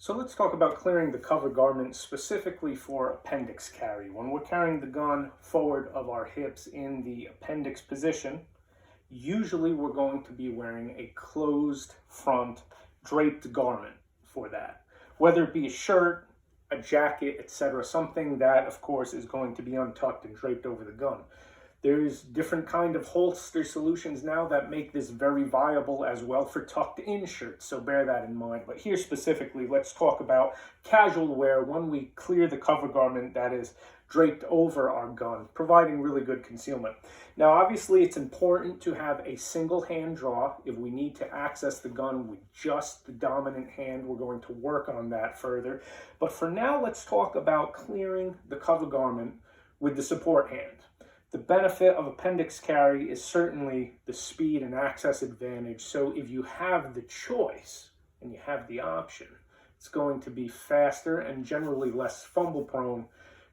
So let's talk about clearing the cover garment specifically for appendix carry. When we're carrying the gun forward of our hips in the appendix position, usually we're going to be wearing a closed front draped garment for that. Whether it be a shirt, a jacket, etc., something that of course is going to be untucked and draped over the gun. There's different kind of holster solutions now that make this very viable as well for tucked in shirts, so bear that in mind. But here specifically, let's talk about casual wear when we clear the cover garment that is draped over our gun, providing really good concealment. Now obviously it's important to have a single hand draw. If we need to access the gun with just the dominant hand, we're going to work on that further. But for now, let's talk about clearing the cover garment with the support hand. The benefit of appendix carry is certainly the speed and access advantage. So if you have the choice and you have the option, it's going to be faster and generally less fumble prone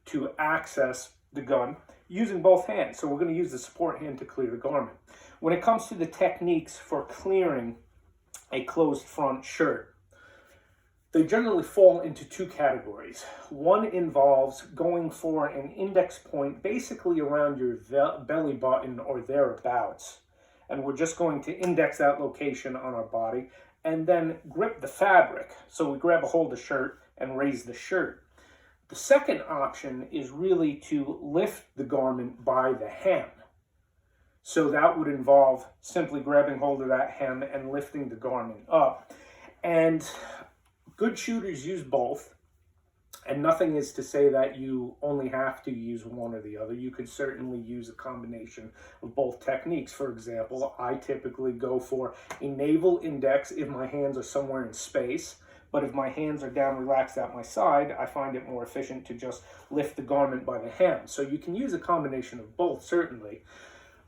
to access the gun using both hands. So we're going to use the support hand to clear the garment. When it comes to the techniques for clearing a closed front shirt, they generally fall into two categories. One involves going for an index point basically around your belly button or thereabouts. And we're just going to index that location on our body and then grip the fabric. So we grab a hold of the shirt and raise the shirt. The second option is really to lift the garment by the hem. So that would involve simply grabbing hold of that hem and lifting the garment up. And good shooters use both, and nothing is to say that you only have to use one or the other. You could certainly use a combination of both techniques. For example, I typically go for a navel index if my hands are somewhere in space, but if my hands are down relaxed at my side, I find it more efficient to just lift the garment by the hem. So you can use a combination of both, certainly.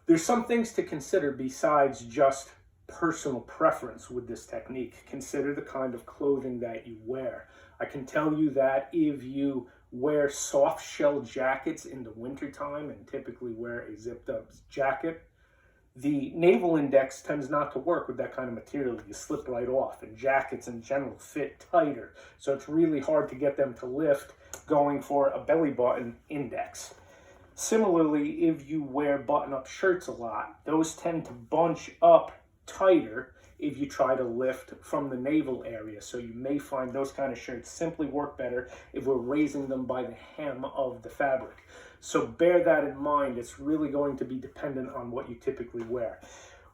There's some things to consider besides just personal preference with this technique. Consider the kind of clothing that you wear. I can tell you that if you wear soft shell jackets in the wintertime and typically wear a zipped up jacket, the navel index tends not to work with that kind of material. You slip right off, and jackets in general fit tighter. So it's really hard to get them to lift going for a belly button index. Similarly, if you wear button-up shirts a lot, those tend to bunch up tighter if you try to lift from the navel area. So you may find those kind of shirts simply work better if we're raising them by the hem of the fabric. So bear that in mind. It's really going to be dependent on what you typically wear.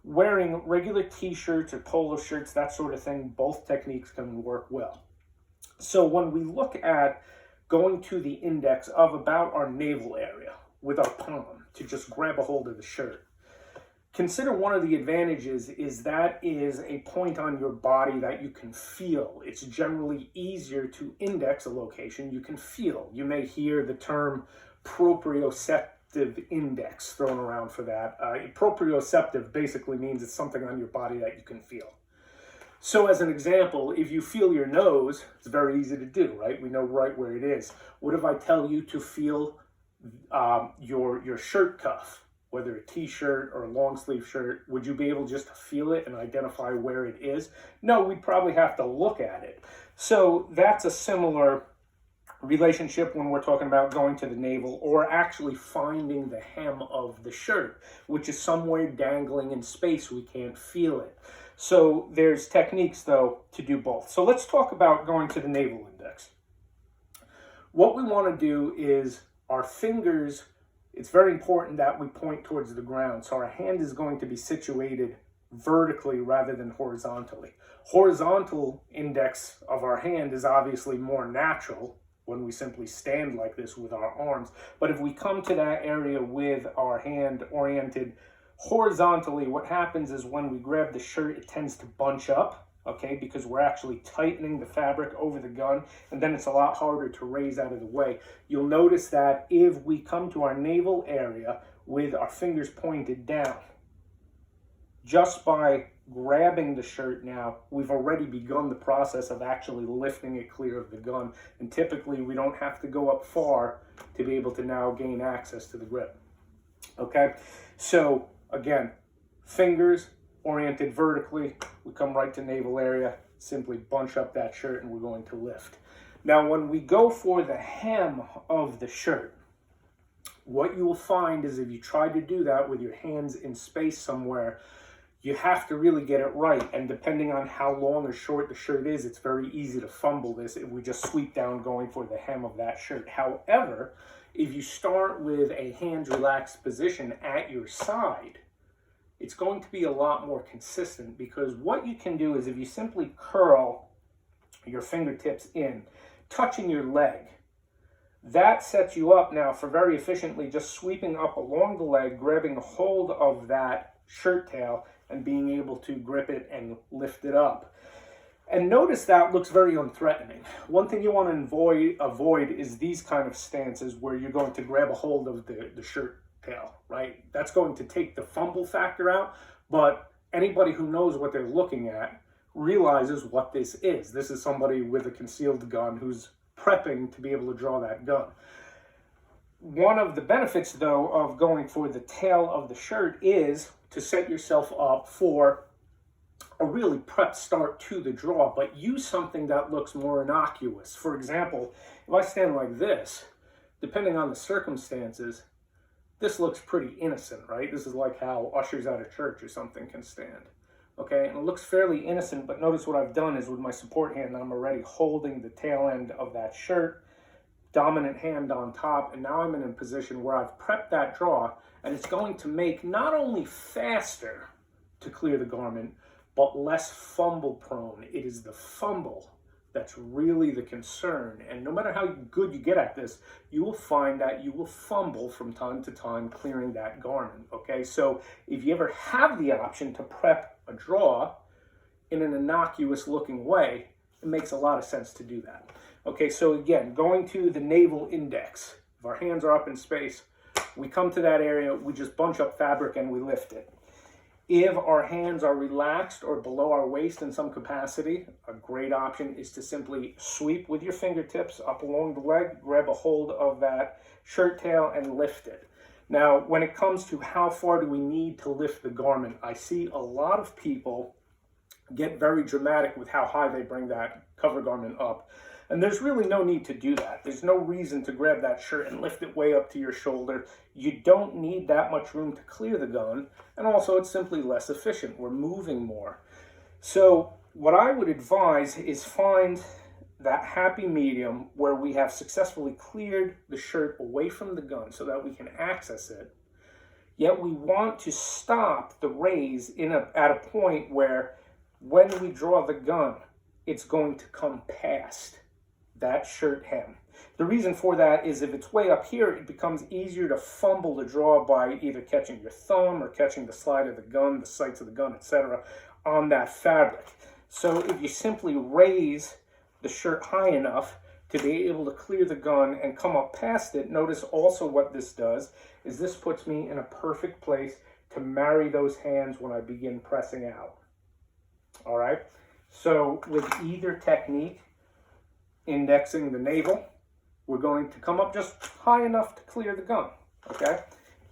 Wearing regular t-shirts or polo shirts, that sort of thing, both techniques can work well. So when we look at going to the index of about our navel area with our palm to just grab a hold of the shirt, consider one of the advantages is that is a point on your body that you can feel. It's generally easier to index a location you can feel. You may hear the term proprioceptive index thrown around for that. Proprioceptive basically means it's something on your body that you can feel. So as an example, if you feel your nose, it's very easy to do, right? We know right where it is. What if I tell you to feel your shirt cuff? Whether a t-shirt or a long sleeve shirt, would you be able just to feel it and identify where it is? No, we'd probably have to look at it. So that's a similar relationship when we're talking about going to the navel or actually finding the hem of the shirt, which is somewhere dangling in space. We can't feel it. So there's techniques, though, to do both. So let's talk about going to the navel index. What we want to do is our fingers, it's very important that we point towards the ground. So our hand is going to be situated vertically rather than horizontally. Horizontal index of our hand is obviously more natural when we simply stand like this with our arms. But if we come to that area with our hand oriented horizontally, what happens is when we grab the shirt, it tends to bunch up, okay, because we're actually tightening the fabric over the gun, and then it's a lot harder to raise out of the way. You'll notice that if we come to our navel area with our fingers pointed down, just by grabbing the shirt now, we've already begun the process of actually lifting it clear of the gun, and typically we don't have to go up far to be able to now gain access to the grip. Okay, so again, fingers oriented vertically, we come right to navel area, simply bunch up that shirt and we're going to lift. Now, when we go for the hem of the shirt, what you will find is if you try to do that with your hands in space somewhere, you have to really get it right. And depending on how long or short the shirt is, it's very easy to fumble this if we just sweep down going for the hem of that shirt. However, if you start with a hands relaxed position at your side, it's going to be a lot more consistent, because what you can do is if you simply curl your fingertips in, touching your leg, that sets you up now for very efficiently just sweeping up along the leg, grabbing a hold of that shirt tail and being able to grip it and lift it up. And notice that looks very unthreatening. One thing you want to avoid is these kind of stances where you're going to grab a hold of the shirt tail, right? That's going to take the fumble factor out, but anybody who knows what they're looking at realizes what this is. This is somebody with a concealed gun who's prepping to be able to draw that gun. One of the benefits, though, of going for the tail of the shirt is to set yourself up for a really prep start to the draw, but use something that looks more innocuous. For example, if I stand like this, depending on the circumstances, this looks pretty innocent, right? This is like how ushers at a church or something can stand. Okay, and it looks fairly innocent, but notice what I've done is with my support hand, I'm already holding the tail end of that shirt, dominant hand on top, and now I'm in a position where I've prepped that draw, and it's going to make not only faster to clear the garment, but less fumble prone. It is the fumble that's really the concern, and no matter how good you get at this, you will find that you will fumble from time to time clearing that garment, okay? So if you ever have the option to prep a draw in an innocuous looking way, it makes a lot of sense to do that. Okay, so again, going to the navel index, if our hands are up in space, we come to that area, we just bunch up fabric and we lift it. If our hands are relaxed or below our waist in some capacity, a great option is to simply sweep with your fingertips up along the leg, grab a hold of that shirt tail and lift it. Now, when it comes to how far do we need to lift the garment, I see a lot of people get very dramatic with how high they bring that cover garment up. And there's really no need to do that. There's no reason to grab that shirt and lift it way up to your shoulder. You don't need that much room to clear the gun. And also, it's simply less efficient. We're moving more. So what I would advise is find that happy medium where we have successfully cleared the shirt away from the gun so that we can access it. Yet we want to stop the raise at a point where when we draw the gun, it's going to come past that shirt hem. The reason for that is if it's way up here, it becomes easier to fumble the draw by either catching your thumb or catching the slide of the gun, the sights of the gun, etc. on that fabric. So if you simply raise the shirt high enough to be able to clear the gun and come up past it, notice also what this does is this puts me in a perfect place to marry those hands when I begin pressing out. All right, so with either technique, indexing the navel, we're going to come up just high enough to clear the gun, okay?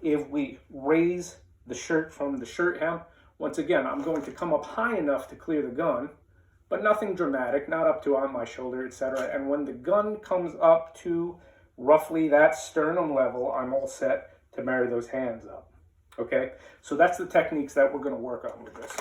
If we raise the shirt from the shirt hem, once again, I'm going to come up high enough to clear the gun, but nothing dramatic, not up to on my shoulder, etc. And when the gun comes up to roughly that sternum level, I'm all set to marry those hands up, okay? So that's the techniques that we're gonna work on with this.